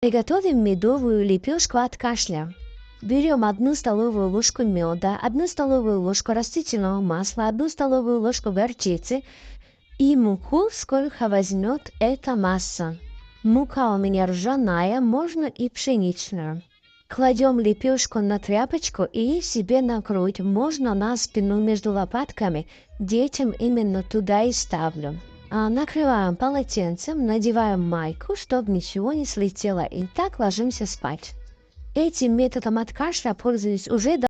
Приготовим медовую лепешку от кашля. Берем 1 столовую ложку меда, 1 столовую ложку растительного масла, 1 столовую ложку горчицы и муку, сколько возьмет эта масса. Мука у меня ржаная, можно и пшеничная. Кладем лепешку на тряпочку и себе накрыть, можно на спину между лопатками, детям именно туда и ставлю. Накрываем полотенцем, надеваем майку, чтобы ничего не слетело, и так ложимся спать. Этим методом от кашля пользуюсь уже